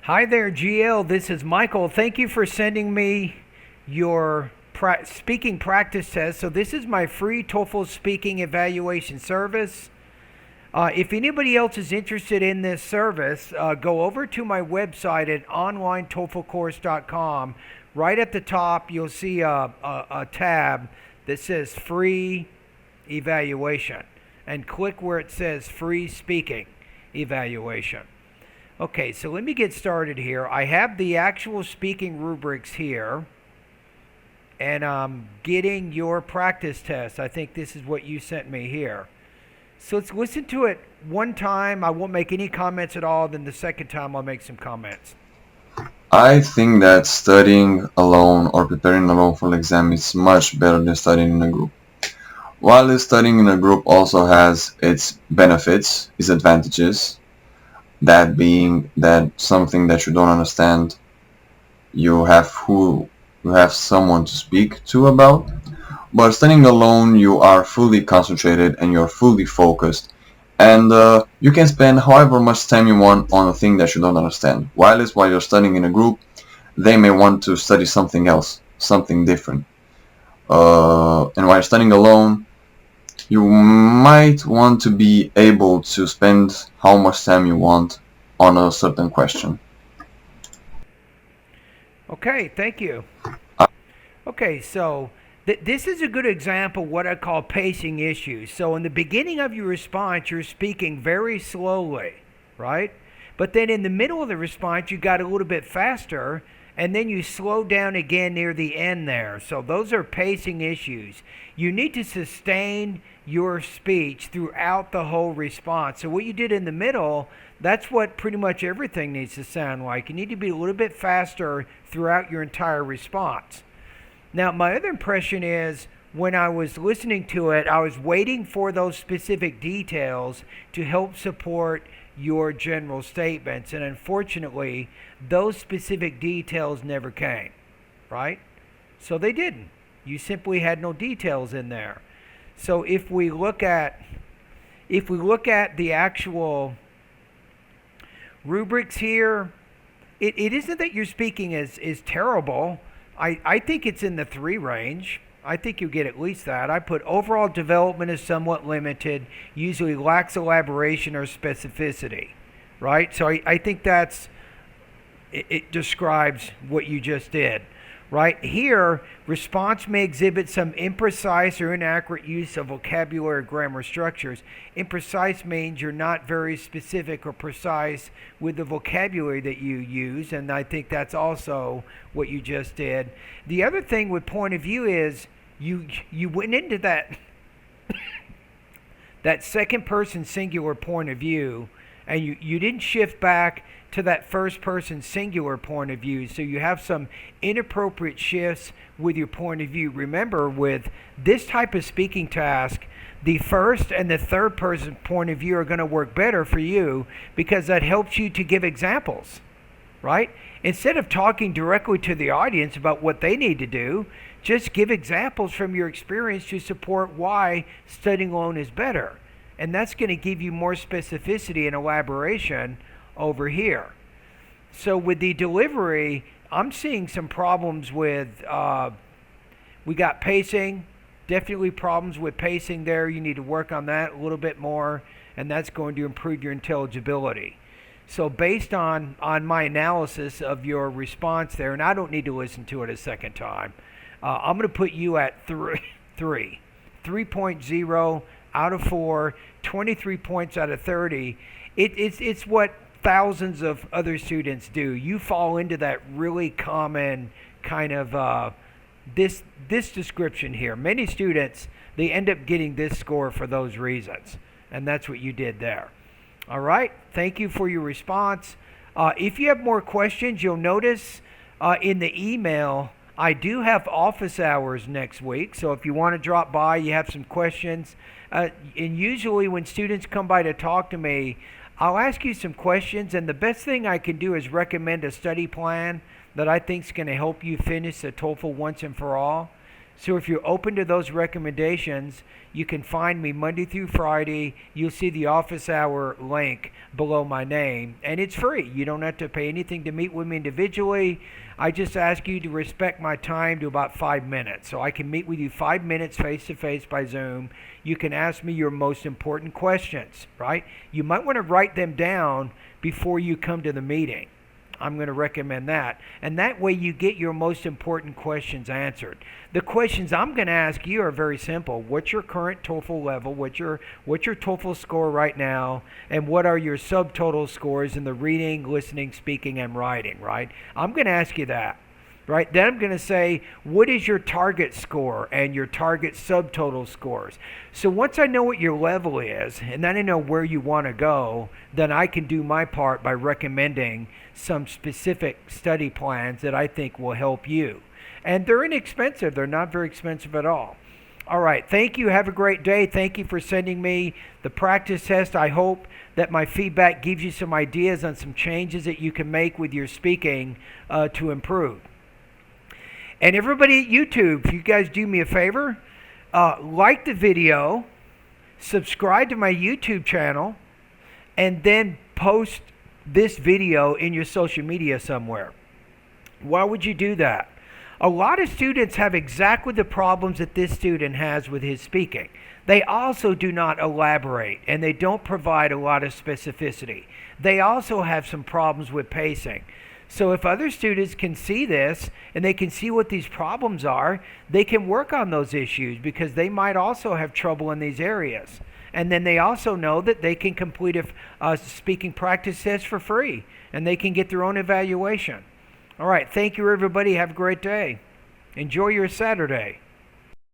Hi there, GL. This is Michael. Thank you for sending me your speaking practice test. So this is my free TOEFL speaking evaluation service. If anybody else is interested in this service, go over to my website at onlinetoeflcourse.com. Right at the top, you'll see a tab that says free evaluation, and click where it says free speaking evaluation. Okay, so let me get started here. I have the actual speaking rubrics here, and I'm getting your practice test. I think this is what you sent me here. So let's listen to it one time. I won't make any comments at all. Then the second time I'll make some comments. I think that studying alone or preparing alone for the exam is much better than studying in a group. While studying in a group also has its benefits, its advantages, that being that something that you don't understand, you have someone to speak to about. But studying alone, you are fully concentrated and you're fully focused, and you can spend however much time you want on a thing that you don't understand. While you're studying in a group, they may want to study something else, something different. And while studying alone, you might want to be able to spend how much time you want on a certain question. Okay, thank you. Okay, so this is a good example of what I call pacing issues. So in the beginning of your response, you're speaking very slowly, right? But then in the middle of the response, you got a little bit faster, and then you slow down again near the end there. So those are pacing issues. You need to sustain your speech throughout the whole response. So what you did in the middle, that's what pretty much everything needs to sound like. You need to be a little bit faster throughout your entire response. Now, my other impression is when I was listening to it, I was waiting for those specific details to help support your general statements. And unfortunately, those specific details never came, right? So they didn't. You simply had no details in there. So if we look at the actual rubrics here, it isn't that your speaking is terrible. I think it's in the 3 range. I think you get at least that. I put overall development is somewhat limited, usually lacks elaboration or specificity, right? So I think it describes what you just did. Right here, response may exhibit some imprecise or inaccurate use of vocabulary or grammar structures. Imprecise means you're not very specific or precise with the vocabulary that you use, and I think that's also what you just did. The other thing with point of view is you went into that that second person singular point of view, and you didn't shift back to that first person singular point of view. So you have some inappropriate shifts with your point of view. Remember, with this type of speaking task, the first and the third person point of view are going to work better for you because that helps you to give examples, right? Instead of talking directly to the audience about what they need to do, just give examples from your experience to support why studying alone is better. And that's going to give you more specificity and elaboration over here. So with the delivery, I'm seeing some problems with, we got pacing, definitely problems with pacing there. You need to work on that a little bit more, and that's going to improve your intelligibility. So based on my analysis of your response there, and I don't need to listen to it a second time, I'm going to put you at 3.0 out of 4, 23 points out of 30. It's what thousands of other students do. You fall into that really common kind of this description here. Many students, they end up getting this score for those reasons, and that's what you did there. All right, thank you for your response. If you have more questions, you'll notice in the email I do have office hours next week, so if you want to drop by, you have some questions. And usually when students come by to talk to me, I'll ask you some questions, and the best thing I can do is recommend a study plan that I think is going to help you finish the TOEFL once and for all. So if you're open to those recommendations, you can find me Monday through Friday. You'll see the office hour link below my name, and it's free. You don't have to pay anything to meet with me individually. I just ask you to respect my time to about 5 minutes. So I can meet with you 5 minutes face to face by Zoom. You can ask me your most important questions, right? You might want to write them down before you come to the meeting. I'm going to recommend that. And that way you get your most important questions answered. The questions I'm going to ask you are very simple. What's your current TOEFL level? What's your TOEFL score right now? And what are your subtotal scores in the reading, listening, speaking, and writing, right? I'm going to ask you that. Right? Then I'm going to say, what is your target score and your target subtotal scores? So once I know what your level is, and then I know where you want to go, then I can do my part by recommending some specific study plans that I think will help you. And they're inexpensive. They're not very expensive at all. All right. Thank you. Have a great day. Thank you for sending me the practice test. I hope that my feedback gives you some ideas on some changes that you can make with your speaking to improve. And everybody at YouTube, if you guys do me a favor, like the video, subscribe to my YouTube channel, and then post this video in your social media somewhere. Why would you do that? A lot of students have exactly the problems that this student has with his speaking. They also do not elaborate, and they don't provide a lot of specificity. They also have some problems with pacing. So if other students can see this and they can see what these problems are, they can work on those issues because they might also have trouble in these areas. And then they also know that they can complete a speaking practice test for free and they can get their own evaluation. All right. Thank you, everybody. Have a great day. Enjoy your Saturday.